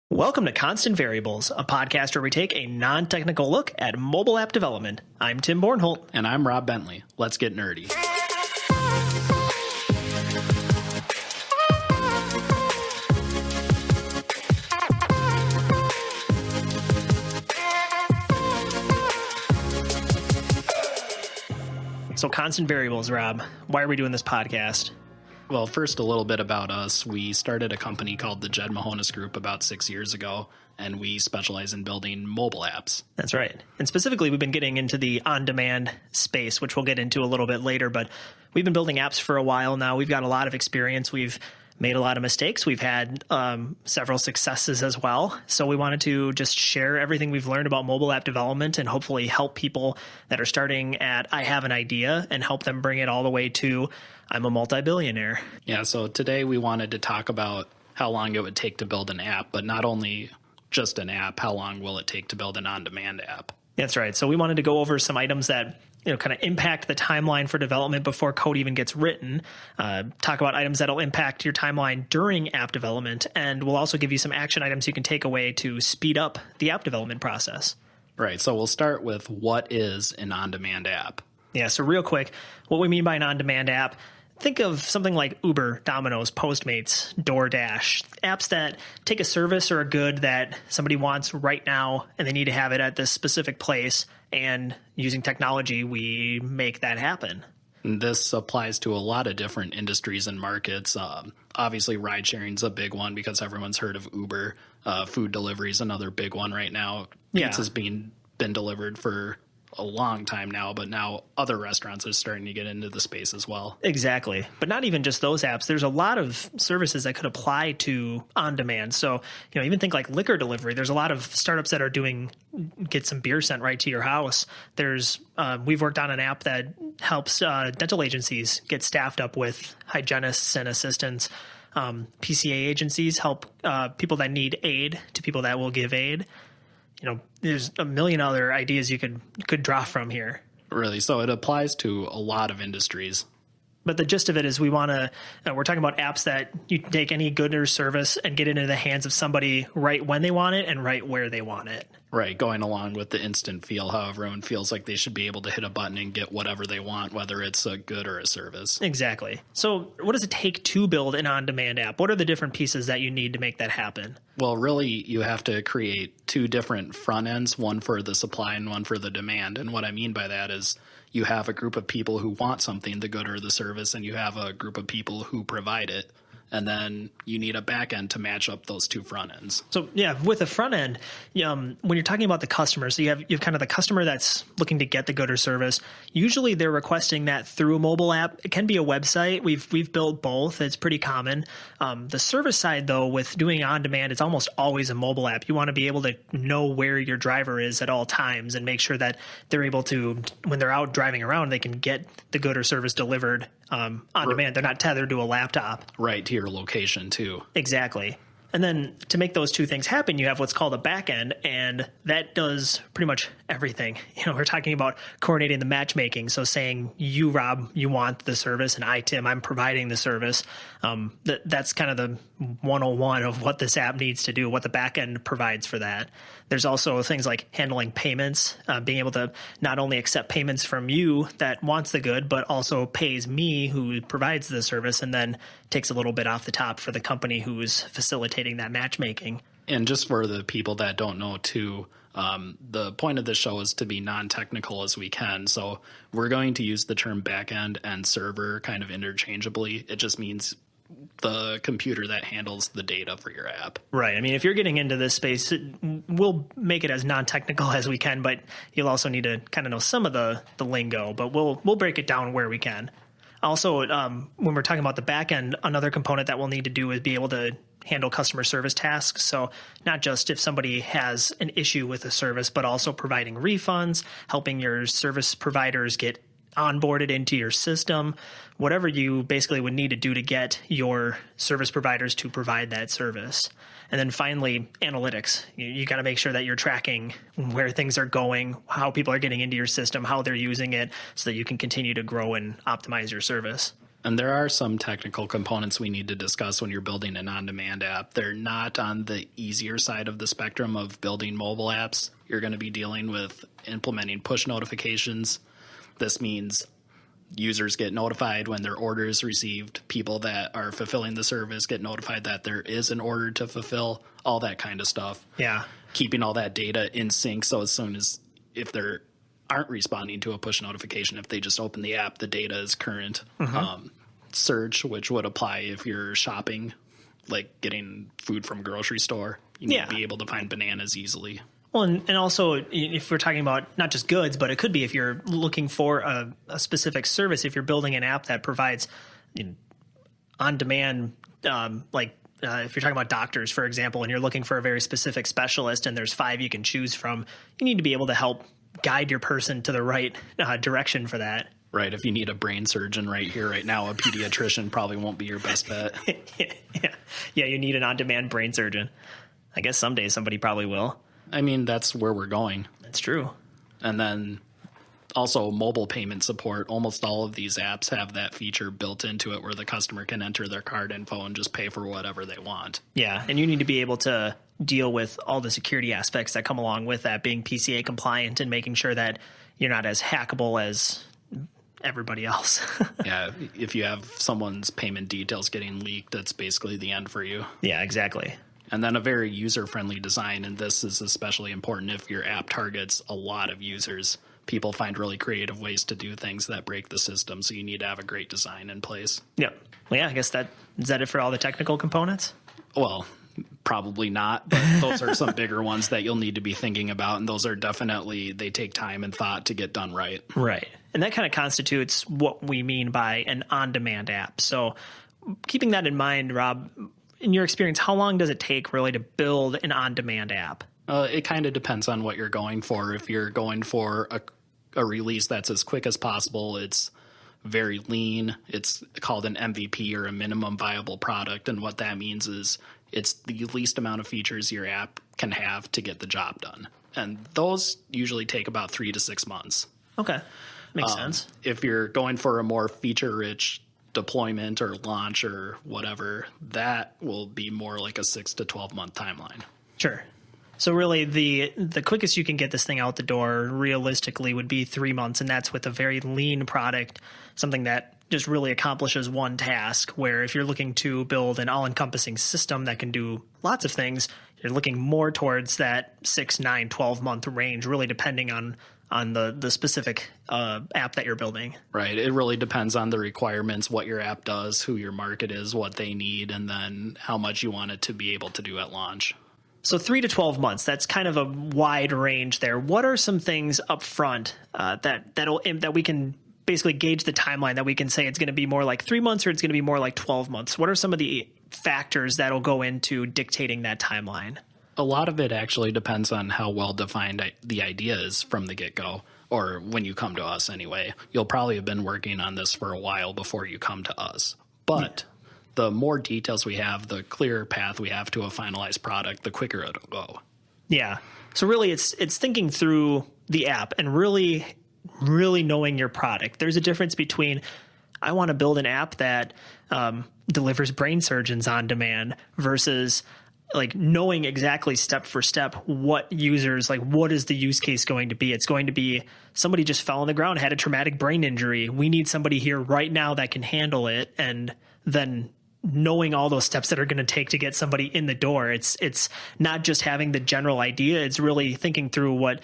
Welcome to Constant Variables, a podcast where we take a non-technical look at mobile app development. I'm Tim Bornholt. And I'm Rob Bentley. Let's get nerdy. So Constant Variables, Rob, why are we doing this podcast? Well, first, a little bit about us. We started a company called the Jed Mahonis Group about 6 years ago, and we specialize in building mobile apps. That's right. And specifically, we've been getting into the on-demand space, which we'll get into a little bit later, but we've been building apps for a while now. We've got a lot of experience. We've made a lot of mistakes. We've had several successes as well. So we wanted to just share everything we've learned about mobile app development and hopefully help people that are starting at I have an idea and help them bring it all the way to I'm a multi-billionaire. Yeah, so today we wanted to talk about how long it would take to build an app, but not only just an app, how long will it take to build an on-demand app? That's right. So we wanted to go over some items that kind of impact the timeline for development before code even gets written, talk about items that'll impact your timeline during app development, and we'll also give you some action items you can take away to speed up the app development process. Right. So we'll start with what is an on-demand app? Yeah. So real quick, what we mean by an on-demand app, think of something like Uber, Domino's, Postmates, DoorDash, apps that take a service or a good that somebody wants right now and they need to have it at this specific place. And using technology, we make that happen. And this applies to a lot of different industries and markets. Obviously, ride sharing is a big one because everyone's heard of Uber. Food delivery is another big one right now. Pizza's been delivered for a long time now, but now other restaurants are starting to get into the space as well. Exactly. But not even just those apps. There's a lot of services that could apply to on-demand. So, even think like liquor delivery. There's a lot of startups that are get some beer sent right to your house. We've worked on an app that helps dental agencies get staffed up with hygienists and assistants. PCA agencies help people that need aid to people that will give aid. There's a million other ideas you could draw from here. Really? So it applies to a lot of industries. But the gist of it is we're talking about apps that you can take any good or service and get into the hands of somebody right when they want it and right where they want it. Right, going along with the instant feel, how everyone feels like they should be able to hit a button and get whatever they want, whether it's a good or a service. Exactly. So what does it take to build an on-demand app? What are the different pieces that you need to make that happen? Well, really, you have to create two different front ends, one for the supply and one for the demand. And what I mean by that is you have a group of people who want something, the good or the service, and you have a group of people who provide it. And then you need a back end to match up those two front ends. So yeah, with the front end, when you're talking about the customer, so you have kind of the customer that's looking to get the good or service. Usually they're requesting that through a mobile app. It can be a website. We've built both. It's pretty common. The service side though, with doing on demand, it's almost always a mobile app. You want to be able to know where your driver is at all times and make sure that they're able to, when they're out driving around, they can get the good or service delivered on demand. They're not tethered to a laptop. Right, to your location too. Exactly. And then to make those two things happen, you have what's called a back end, and that does pretty much everything. We're talking about coordinating the matchmaking. So saying you, Rob, you want the service, and I, Tim, I'm providing the service. That's kind of the 101 of what this app needs to do, what the back end provides for that. There's also things like handling payments, being able to not only accept payments from you that wants the good, but also pays me who provides the service and then takes a little bit off the top for the company who's facilitating that matchmaking. And just for the people that don't know too, the point of this show is to be non-technical as we can. So we're going to use the term backend and server kind of interchangeably. It just means the computer that handles the data for your app. Right. I mean, if you're getting into this space, we'll make it as non-technical as we can, but you'll also need to kind of know some of the lingo, but we'll break it down where we can. Also, when we're talking about the back end, another component that we'll need to do is be able to handle customer service tasks. So not just if somebody has an issue with a service, but also providing refunds, helping your service providers get onboarded into your system, whatever you basically would need to do to get your service providers to provide that service. And then finally, analytics. You got to make sure that you're tracking where things are going, how people are getting into your system, how they're using it, so that you can continue to grow and optimize your service. And there are some technical components we need to discuss when you're building an on-demand app. They're not on the easier side of the spectrum of building mobile apps. You're going to be dealing with implementing push notifications. This means users get notified when their order is received. People that are fulfilling the service get notified that there is an order to fulfill, all that kind of stuff. Yeah. Keeping all that data in sync, so as soon as if they're aren't responding to a push notification, if they just open the app, the data is current. Search, which would apply if you're shopping, like getting food from a grocery store. You need to be able to find bananas easily. Well, and also if we're talking about not just goods, but it could be if you're looking for a specific service, if you're building an app that provides on-demand, if you're talking about doctors, for example, and you're looking for a very specific specialist and there's 5 you can choose from, you need to be able to help guide your person to the right direction for that. Right. If you need a brain surgeon right here, right now, a pediatrician probably won't be your best bet. Yeah, you need an on-demand brain surgeon. I guess someday somebody probably will. I mean, that's where we're going. That's true. And then also mobile payment support. Almost all of these apps have that feature built into it where the customer can enter their card info and just pay for whatever they want. Yeah, and you need to be able to deal with all the security aspects that come along with that, being PCA compliant and making sure that you're not as hackable as everybody else. Yeah, if you have someone's payment details getting leaked, that's basically the end for you. Yeah, exactly. And then a very user-friendly design, and this is especially important if your app targets a lot of users. People find really creative ways to do things that break the system, so you need to have a great design in place. Yep. Well, yeah, I guess is that it for all the technical components? Well, probably not, but those are some bigger ones that you'll need to be thinking about, and those are definitely, they take time and thought to get done right. Right. And that kind of constitutes what we mean by an on-demand app. So keeping that in mind, Rob, in your experience, how long does it take really to build an on-demand app? It kind of depends on what you're going for. If you're going for a release that's as quick as possible, it's very lean. It's called an MVP or a minimum viable product. And what that means is it's the least amount of features your app can have to get the job done. And those usually take about 3 to 6 months. Okay. Makes sense. If you're going for a more feature-rich deployment or launch or whatever, that will be more like a 6 to 12 month timeline. Sure. So really the quickest you can get this thing out the door realistically would be 3 months, and that's with a very lean product, something that just really accomplishes one task, where if you're looking to build an all-encompassing system that can do lots of things, you're looking more towards that 6, 9, 12-month range, really depending on the specific app that you're building. Right. It really depends on the requirements, what your app does, who your market is, what they need, and then how much you want it to be able to do at launch. So 3 to 12 months, that's kind of a wide range there. What are some things up front that we can basically gauge the timeline, that we can say it's going to be more like 3 months or it's going to be more like 12 months? What are some of the factors that'll go into dictating that timeline? A lot of it actually depends on how well defined the idea is from the get-go, or when you come to us anyway. You'll probably have been working on this for a while before you come to us. But the more details we have, the clearer path we have to a finalized product, the quicker it'll go. Yeah. So really it's thinking through the app and really knowing your product. There's a difference between, I want to build an app that delivers brain surgeons on demand versus like knowing exactly step for step what users, like what is the use case going to be. It's going to be somebody just fell on the ground, had a traumatic brain injury. We need somebody here right now that can handle it. And then knowing all those steps that are going to take to get somebody in the door. It's not just having the general idea. It's really thinking through what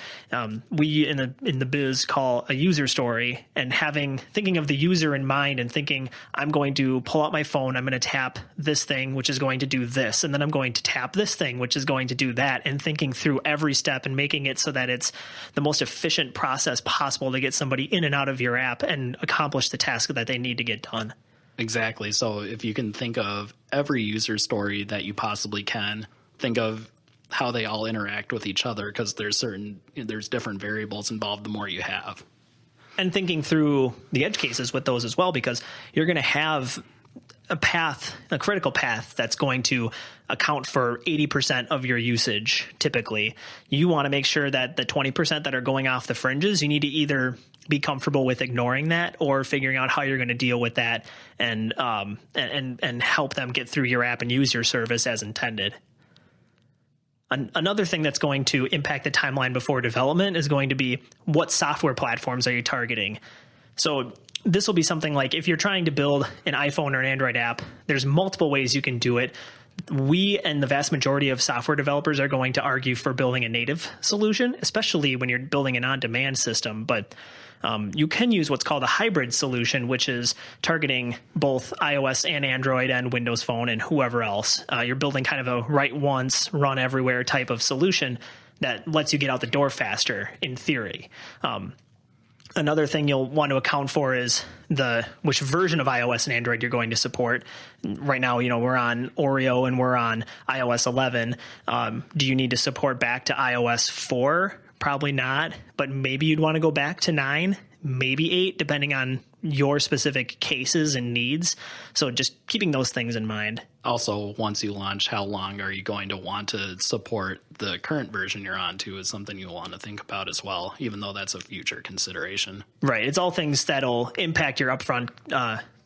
we in the biz call a user story, and thinking of the user in mind and thinking, I'm going to pull out my phone, I'm going to tap this thing, which is going to do this, and then I'm going to tap this thing, which is going to do that, and thinking through every step and making it so that it's the most efficient process possible to get somebody in and out of your app and accomplish the task that they need to get done. Exactly. So if you can think of every user story that you possibly can, think of how they all interact with each other, because there's different variables involved the more you have. And thinking through the edge cases with those as well, because you're going to have a critical path that's going to account for 80% of your usage typically. You want to make sure that the 20% that are going off the fringes, you need to either be comfortable with ignoring that or figuring out how you're going to deal with that and help them get through your app and use your service as intended. Another thing that's going to impact the timeline before development is going to be what software platforms are you targeting. So this will be something like if you're trying to build an iPhone or an Android app, there's multiple ways you can do it. We and the vast majority of software developers are going to argue for building a native solution, especially when you're building an on-demand system. But you can use what's called a hybrid solution, which is targeting both iOS and Android and Windows Phone and whoever else. You're building kind of a write once, run everywhere type of solution that lets you get out the door faster in theory. Another thing you'll want to account for is which version of iOS and Android you're going to support. Right now, we're on Oreo and we're on iOS 11. Do you need to support back to iOS 4? Probably not, but maybe you'd want to go back to 9, maybe 8, depending on your specific cases and needs. So just keeping those things in mind. Also, once you launch, how long are you going to want to support the current version you're on to is something you'll want to think about as well, even though that's a future consideration. Right. It's all things that'll impact your upfront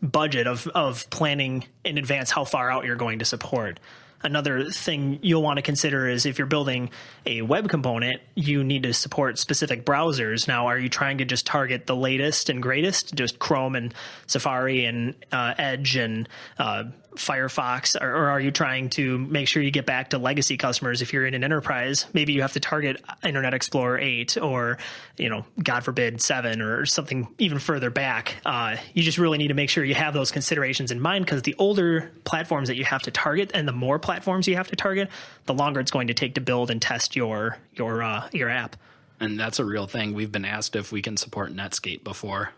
budget of planning in advance how far out you're going to support. Another thing you'll want to consider is if you're building a web component, you need to support specific browsers. Now, are you trying to just target the latest and greatest, just Chrome and Safari and Edge and Firefox, or are you trying to make sure you get back to legacy customers? If you're in an enterprise, maybe you have to target Internet Explorer 8 or, God forbid, 7 or something even further back. You just really need to make sure you have those considerations in mind, because the older platforms that you have to target and the more platforms you have to target, the longer it's going to take to build and test your app. And that's a real thing. We've been asked if we can support Netscape before.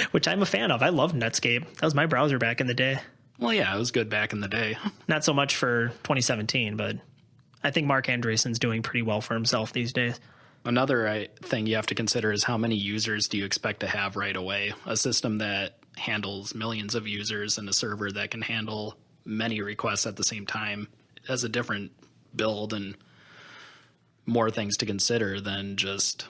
Which I'm a fan of. I love Netscape. That was my browser back in the day. Well, yeah, it was good back in the day. Not so much for 2017, but I think Mark Andreessen's doing pretty well for himself these days. Another thing you have to consider is how many users do you expect to have right away? A system that handles millions of users and a server that can handle many requests at the same time has a different build and more things to consider than just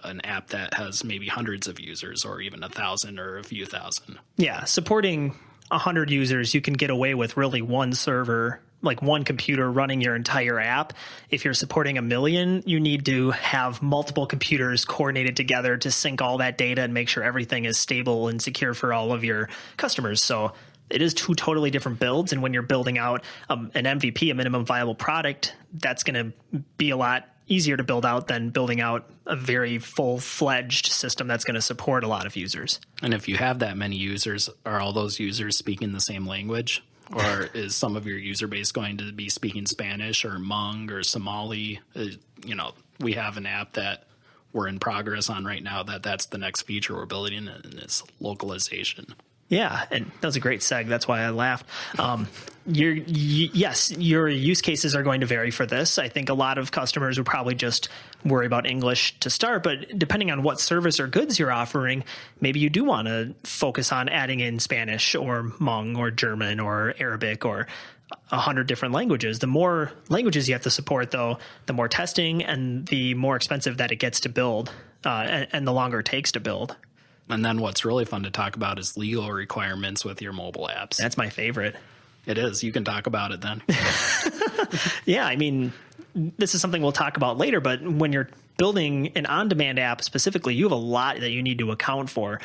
an app that has maybe hundreds of users or even 1,000 or a few thousand. Yeah, supporting 100 users, you can get away with really one server, like one computer running your entire app. If you're supporting 1 million, you need to have multiple computers coordinated together to sync all that data and make sure everything is stable and secure for all of your customers. So it is two totally different builds. And when you're building out an MVP, a minimum viable product, that's going to be a lot easier to build out than building out a very full-fledged system that's going to support a lot of users. And if you have that many users, are all those users speaking the same language? Or is some of your user base going to be speaking Spanish or Hmong or Somali? We have an app that we're in progress on right now that's the next feature we're building, and it's localization. Yeah, and that was a great seg. That's why I laughed. Yes, your use cases are going to vary for this. I think a lot of customers would probably just worry about English to start, but depending on what service or goods you're offering, maybe you do want to focus on adding in Spanish or Hmong or German or Arabic or 100 different languages. The more languages you have to support, though, the more testing and the more expensive that it gets to build, and the longer it takes to build. And then what's really fun to talk about is legal requirements with your mobile apps. That's my favorite. It is. You can talk about it then. Yeah, I mean, this is something we'll talk about later, but when you're building an on-demand app specifically, you have a lot that you need to account for.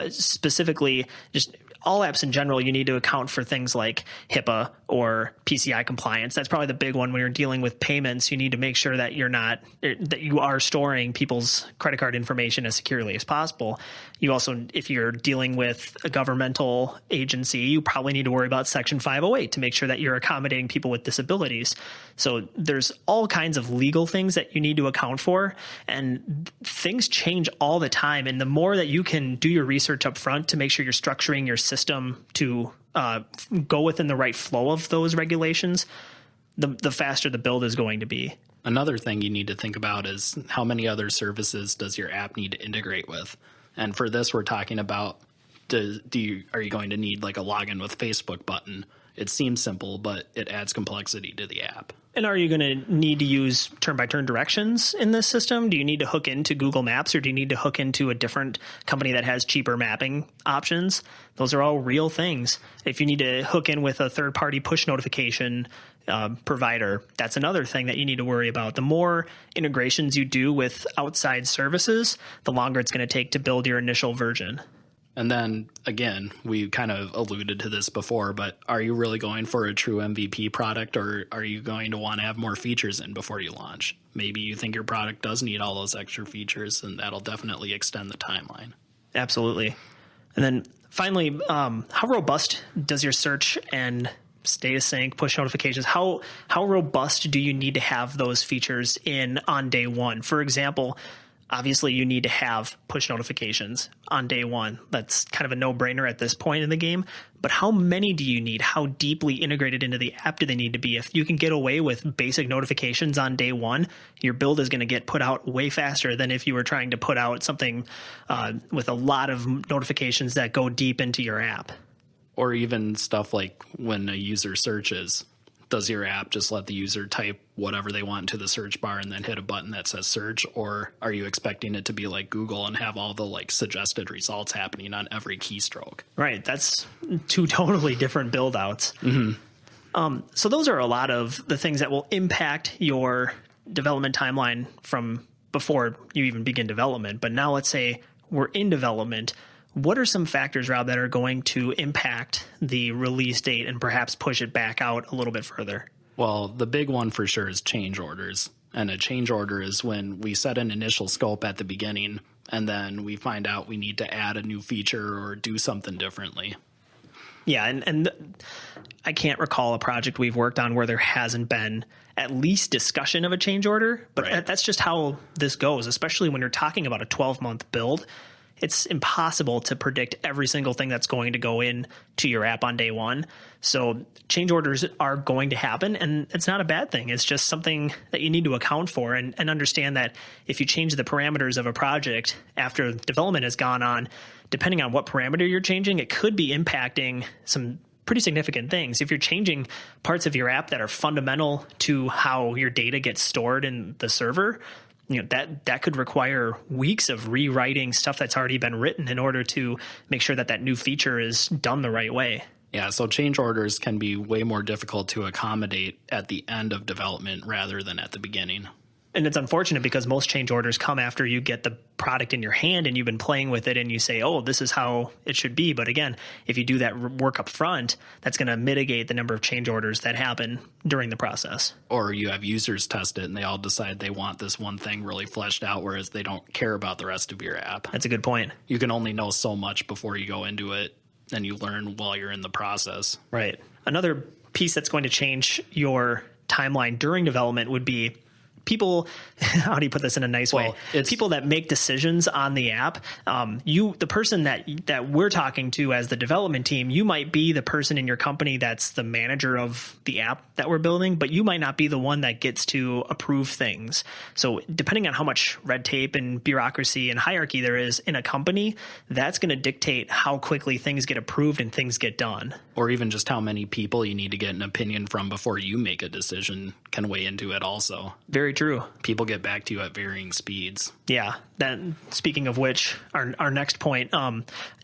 Specifically, just all apps in general, you need to account for things like HIPAA or PCI compliance. That's probably the big one when you're dealing with payments. You need to make sure that you are storing people's credit card information as securely as possible. You also, if you're dealing with a governmental agency, you probably need to worry about Section 508 to make sure that you're accommodating people with disabilities. So there's all kinds of legal things that you need to account for, and things change all the time. And the more that you can do your research up front to make sure you're structuring your system to go within the right flow of those regulations, the faster the build is going to be. Another thing you need to think about is how many other services does your app need to integrate with? And for this, we're talking about are you going to need like a login with Facebook button? It seems simple, but it adds complexity to the app. And are you going to need to use turn-by-turn directions in this system? Do you need to hook into Google Maps, or do you need to hook into a different company that has cheaper mapping options? Those are all real things. If you need to hook in with a third-party push notification provider, that's another thing that you need to worry about. The more integrations you do with outside services, the longer it's going to take to build your initial version. And then, again, we kind of alluded to this before, but are you really going for a true MVP product, or are you going to want to have more features in before you launch? Maybe you think your product does need all those extra features, and that'll definitely extend the timeline. Absolutely. And then finally, how robust does your search and data sync, push notifications, how robust do you need to have those features in on day one? For example, obviously, you need to have push notifications on day one. That's kind of a no-brainer at this point in the game. But how many do you need? How deeply integrated into the app do they need to be? If you can get away with basic notifications on day one, your build is going to get put out way faster than if you were trying to put out something with a lot of notifications that go deep into your app. Or even stuff like when a user searches. Does your app just let the user type whatever they want into the search bar and then hit a button that says search? Or are you expecting it to be like Google and have all the like suggested results happening on every keystroke? Right. That's two totally different build outs. Mm-hmm. So those are a lot of the things that will impact your development timeline from before you even begin development. But now let's say we're in development. What are some factors, Rob, that are going to impact the release date and perhaps push it back out a little bit further? Well, the big one for sure is change orders. And a change order is when we set an initial scope at the beginning and then we find out we need to add a new feature or do something differently. Yeah, and I can't recall a project we've worked on where there hasn't been at least discussion of a change order, but right. That's just how this goes, especially when you're talking about a 12-month build. It's impossible to predict every single thing that's going to go in to your app on day one. So change orders are going to happen, and it's not a bad thing. It's just something that you need to account for and understand that if you change the parameters of a project after development has gone on, depending on what parameter you're changing, it could be impacting some pretty significant things. If you're changing parts of your app that are fundamental to how your data gets stored in the server, that could require weeks of rewriting stuff that's already been written in order to make sure that new feature is done the right way. Yeah, so change orders can be way more difficult to accommodate at the end of development rather than at the beginning. And it's unfortunate because most change orders come after you get the product in your hand and you've been playing with it and you say, oh, this is how it should be. But again, if you do that work up front, that's going to mitigate the number of change orders that happen during the process. Or you have users test it and they all decide they want this one thing really fleshed out, whereas they don't care about the rest of your app. That's a good point. You can only know so much before you go into it, and you learn while you're in the process. Right. Another piece that's going to change your timeline during development would be people, how do you put this in a nice way? It's people that make decisions on the app. The person that we're talking to as the development team, you might be the person in your company that's the manager of the app that we're building, but you might not be the one that gets to approve things. So depending on how much red tape and bureaucracy and hierarchy there is in a company, that's going to dictate how quickly things get approved and things get done. Or even just how many people you need to get an opinion from before you make a decision can weigh into it also. Very true. People get back to you at varying speeds. Yeah. Speaking of which, our next point,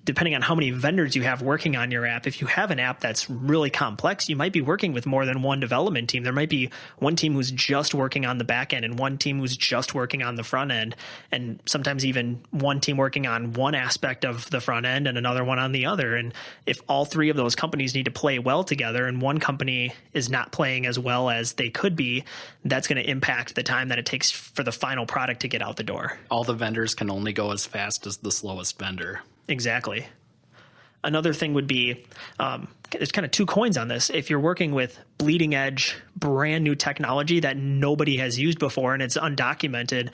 depending on how many vendors you have working on your app, if you have an app that's really complex, you might be working with more than one development team. There might be one team who's just working on the back end and one team who's just working on the front end, and sometimes even one team working on one aspect of the front end and another one on the other. And if all three of those companies need to play well together and one company is not playing as well as they could be, that's going to impact the time that it takes for the final product to get out the door. All the vendors can only go as fast as the slowest vendor. Exactly. Another thing would be, there's kind of two coins on this. If you're working with bleeding edge, brand new technology that nobody has used before and it's undocumented,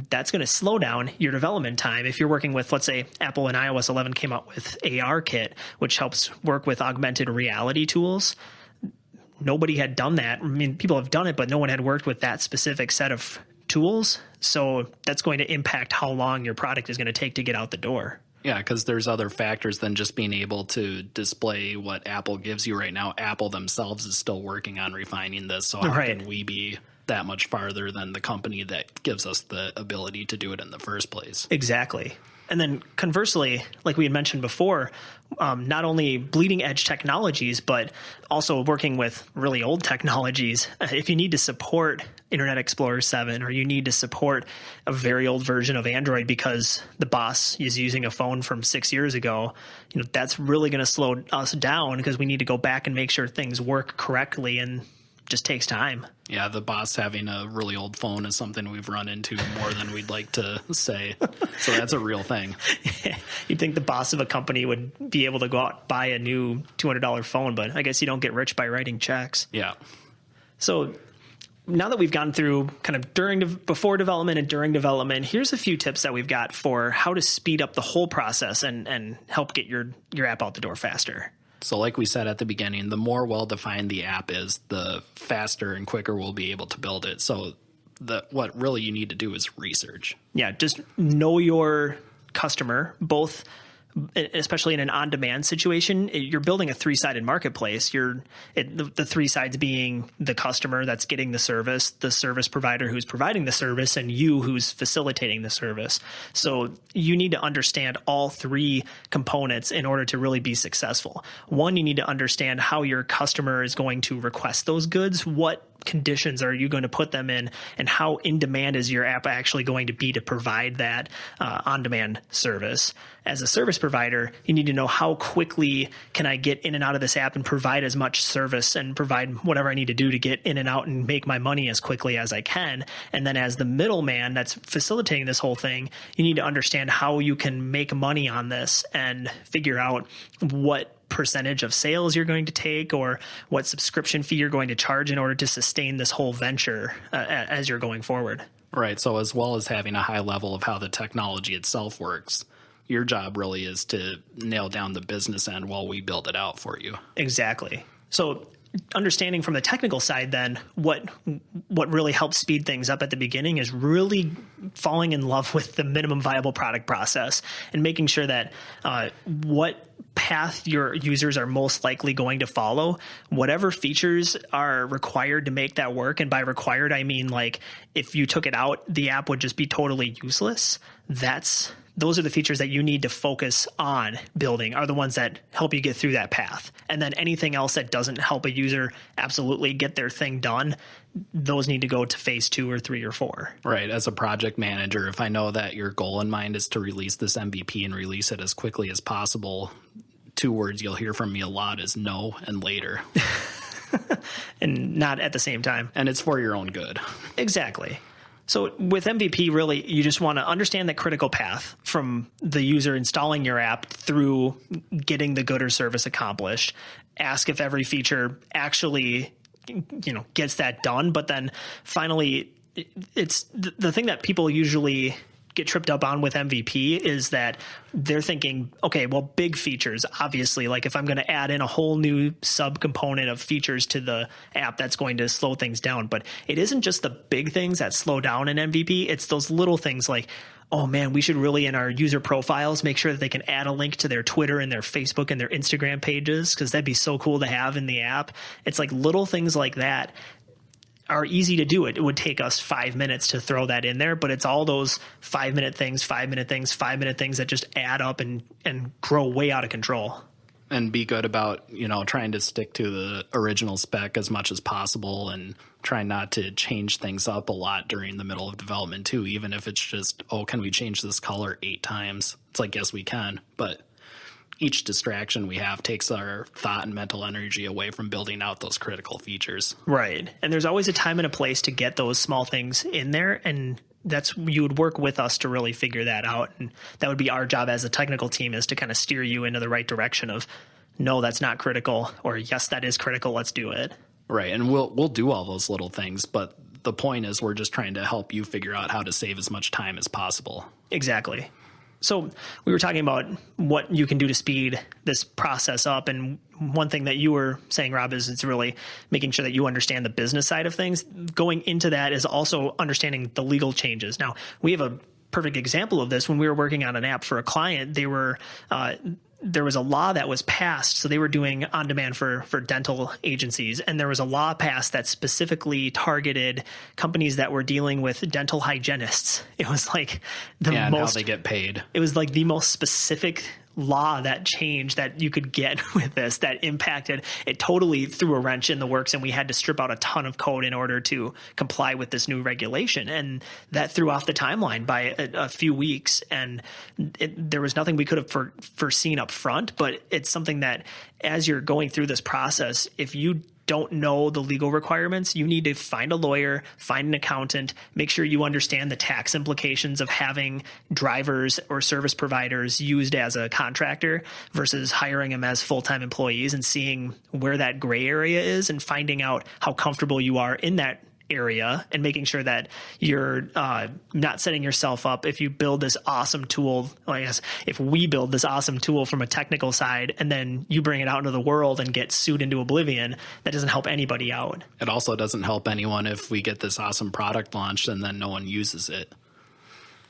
that's going to slow down your development time. If you're working with, let's say, Apple and iOS 11 came out with ARKit, which helps work with augmented reality tools. Nobody had done that. I mean, people have done it, but no one had worked with that specific set of tools. So that's going to impact how long your product is going to take to get out the door. Yeah, because there's other factors than just being able to display what Apple gives you right now. Apple themselves is still working on refining this. So how can we be that much farther than the company that gives us the ability to do it in the first place? Exactly. And then conversely, like we had mentioned before, not only bleeding edge technologies, but also working with really old technologies. If you need to support Internet Explorer 7 or you need to support a very old version of Android because the boss is using a phone from 6 years ago, that's really going to slow us down because we need to go back and make sure things work correctly, and just takes time. Yeah, the boss having a really old phone is something we've run into more than we'd like to say. So that's a real thing. You'd think the boss of a company would be able to go out and buy a new $200 phone, but I guess you don't get rich by writing checks. Yeah. So now that we've gone through kind of before development and during development, here's a few tips that we've got for how to speed up the whole process and help get your app out the door faster. So like we said at the beginning, the more well-defined the app is, the faster and quicker we'll be able to build it. So what really you need to do is research. Yeah, just know your customer, both especially in an on-demand situation. You're building a three-sided marketplace. The three sides being the customer that's getting the service provider who's providing the service, and you who's facilitating the service. So you need to understand all three components in order to really be successful. One, you need to understand how your customer is going to request those goods. What conditions are you going to put them in, and how in demand is your app actually going to be to provide that on-demand service? As a service provider, you need to know how quickly can I get in and out of this app and provide as much service and provide whatever I need to do to get in and out and make my money as quickly as I can. And then as the middleman that's facilitating this whole thing, you need to understand how you can make money on this and figure out what percentage of sales you're going to take or what subscription fee you're going to charge in order to sustain this whole venture as you're going forward. Right. So as well as having a high level of how the technology itself works, your job really is to nail down the business end while we build it out for you. Exactly. So understanding from the technical side, then what really helps speed things up at the beginning is really falling in love with the minimum viable product process and making sure that what path your users are most likely going to follow, whatever features are required to make that work. And by required, I mean, like, if you took it out, the app would just be totally useless. Those are the features that you need to focus on building, are the ones that help you get through that path. And then anything else that doesn't help a user absolutely get their thing done, those need to go to phase 2 or 3 or 4. Right. As a project manager, if I know that your goal in mind is to release this MVP and release it as quickly as possible, 2 words you'll hear from me a lot is no and later. And not at the same time. And it's for your own good. Exactly. So with MVP, really, you just want to understand the critical path from the user installing your app through getting the good or service accomplished. Ask if every feature actually, gets that done. But then finally, it's the thing that people usually get tripped up on with MVP is that they're thinking, okay, well, big features, obviously, like if I'm going to add in a whole new subcomponent of features to the app, that's going to slow things down. But it isn't just the big things that slow down in MVP. It's those little things like, oh man, we should really, in our user profiles, make sure that they can add a link to their Twitter and their Facebook and their Instagram pages, because that'd be so cool to have in the app. It's like little things like that are easy to do. It would take us 5 minutes to throw that in there, but it's all those 5-minute things that just add up and grow way out of control. And be good about, trying to stick to the original spec as much as possible and try not to change things up a lot during the middle of development too, even if it's just, can we change this color 8 times? It's like, yes, we can, but each distraction we have takes our thought and mental energy away from building out those critical features. Right. And there's always a time and a place to get those small things in there. And you would work with us to really figure that out. And that would be our job as a technical team, is to kind of steer you into the right direction of, no, that's not critical, or yes, that is critical, let's do it. Right. And we'll do all those little things. But the point is, we're just trying to help you figure out how to save as much time as possible. Exactly. So we were talking about what you can do to speed this process up. And one thing that you were saying, Rob, is it's really making sure that you understand the business side of things. Going into that is also understanding the legal changes. Now, we have a perfect example of this. When we were working on an app for a client, there was a law that was passed. So they were doing on demand for dental agencies. And there was a law passed that specifically targeted companies that were dealing with dental hygienists. It was like and how they get paid. It was like the most specific law that changed that you could get with this, that impacted it, totally threw a wrench in the works, and we had to strip out a ton of code in order to comply with this new regulation, and that threw off the timeline by a few weeks. And there was nothing we could have foreseen up front, but it's something that as you're going through this process, if you don't know the legal requirements, you need to find a lawyer, find an accountant, make sure you understand the tax implications of having drivers or service providers used as a contractor versus hiring them as full-time employees, and seeing where that gray area is and finding out how comfortable you are in that area, and making sure that you're not setting yourself up. If you build this awesome tool, well, I guess if we build this awesome tool from a technical side and then you bring it out into the world and get sued into oblivion, that doesn't help anybody out. It also doesn't help anyone if we get this awesome product launched and then no one uses it.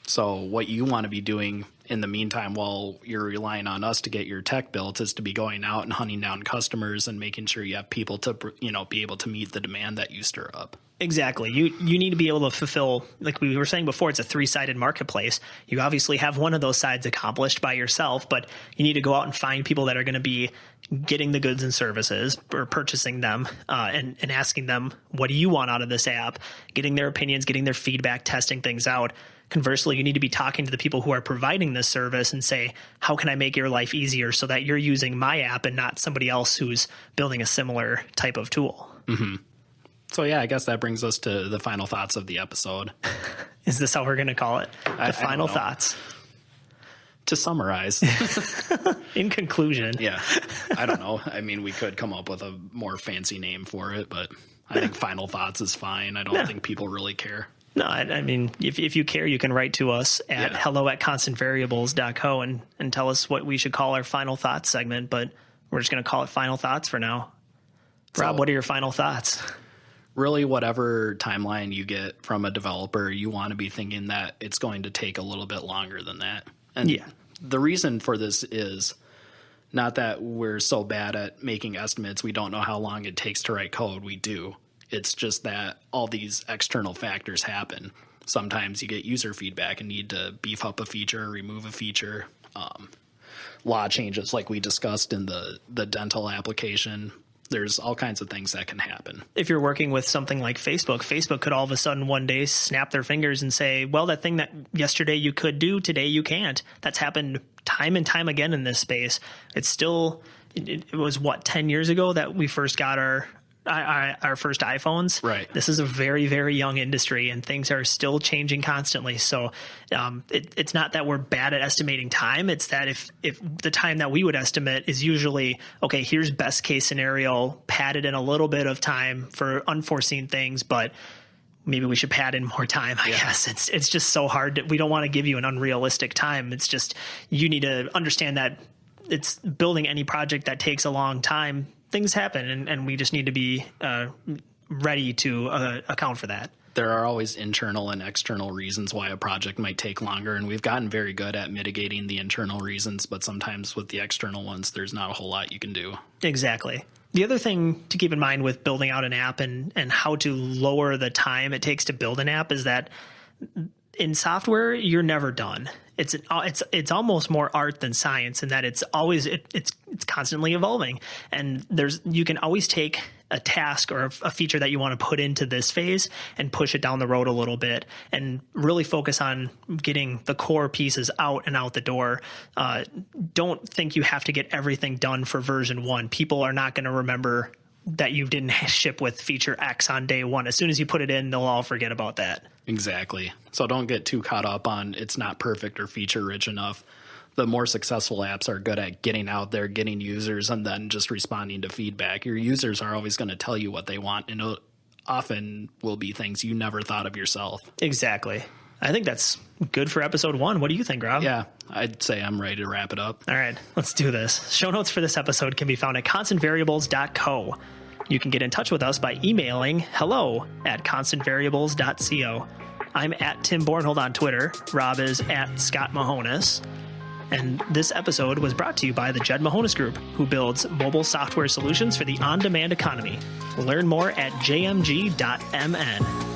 So what you want to be doing in the meantime, while you're relying on us to get your tech built, is to be going out and hunting down customers and making sure you have people to, be able to meet the demand that you stir up. Exactly. You need to be able to fulfill, like we were saying before, it's a three-sided marketplace. You obviously have one of those sides accomplished by yourself, but you need to go out and find people that are going to be getting the goods and services or purchasing them, and asking them, what do you want out of this app? Getting their opinions, getting their feedback, testing things out. Conversely, you need to be talking to the people who are providing this service and say, how can I make your life easier so that you're using my app and not somebody else who's building a similar type of tool? Mm-hmm. So, yeah, I guess that brings us to the final thoughts of the episode. Is this how we're going to call it? The final thoughts. To summarize. In conclusion. Yeah. I don't know. I mean, we could come up with a more fancy name for it, but I think final thoughts is fine. I don't think people really care. No, I mean, if you care, you can write to us at hello@constantvariables.co and tell us what we should call our final thoughts segment, but we're just going to call it final thoughts for now. Rob, what are your final thoughts? Really, whatever timeline you get from a developer, you want to be thinking that it's going to take a little bit longer than that. And the reason for this is not that we're so bad at making estimates, we don't know how long it takes to write code. We do. It's just that all these external factors happen. Sometimes you get user feedback and need to beef up a feature, remove a feature. Law changes like we discussed in the dental application. There's all kinds of things that can happen. If you're working with something like Facebook could all of a sudden one day snap their fingers and say, well, that thing that yesterday you could do, today you can't. That's happened time and time again in this space. It's still, it was 10 years ago that we first got our first iPhones. Right. This is a very, very young industry, and things are still changing constantly. So it's not that we're bad at estimating time. It's that if the time that we would estimate is usually, okay, here's best case scenario, padded in a little bit of time for unforeseen things, but maybe we should pad in more time, I guess. It's just so hard. We don't want to give you an unrealistic time. It's just, you need to understand that it's building any project that takes a long time. Things happen, and we just need to be ready to account for that. There are always internal and external reasons why a project might take longer, and we've gotten very good at mitigating the internal reasons, but sometimes with the external ones, there's not a whole lot you can do. Exactly. The other thing to keep in mind with building out an app and how to lower the time it takes to build an app is that in software, you're never done. It's almost more art than science in that it's always it's constantly evolving, and you can always take a task or a feature that you want to put into this phase and push it down the road a little bit and really focus on getting the core pieces out and out the door. Don't think you have to get everything done for version 1. People are not going to remember that you didn't ship with feature X on day 1. As soon as you put it in, they'll all forget about that. Exactly. So don't get too caught up on it's not perfect or feature rich enough. The more successful apps are good at getting out there, getting users, and then just responding to feedback. Your users are always going to tell you what they want, and it often will be things you never thought of yourself. Exactly. I think that's good for episode 1. What do you think, Rob? Yeah, I'd say I'm ready to wrap it up. All right, let's do this. Show notes for this episode can be found at constantvariables.co. You can get in touch with us by emailing hello@constantvariables.co. I'm at Tim Bornhold on Twitter. Rob is at Scott Mahonis. And this episode was brought to you by the Jed Mahonis Group, who builds mobile software solutions for the on-demand economy. Learn more at jmg.mn.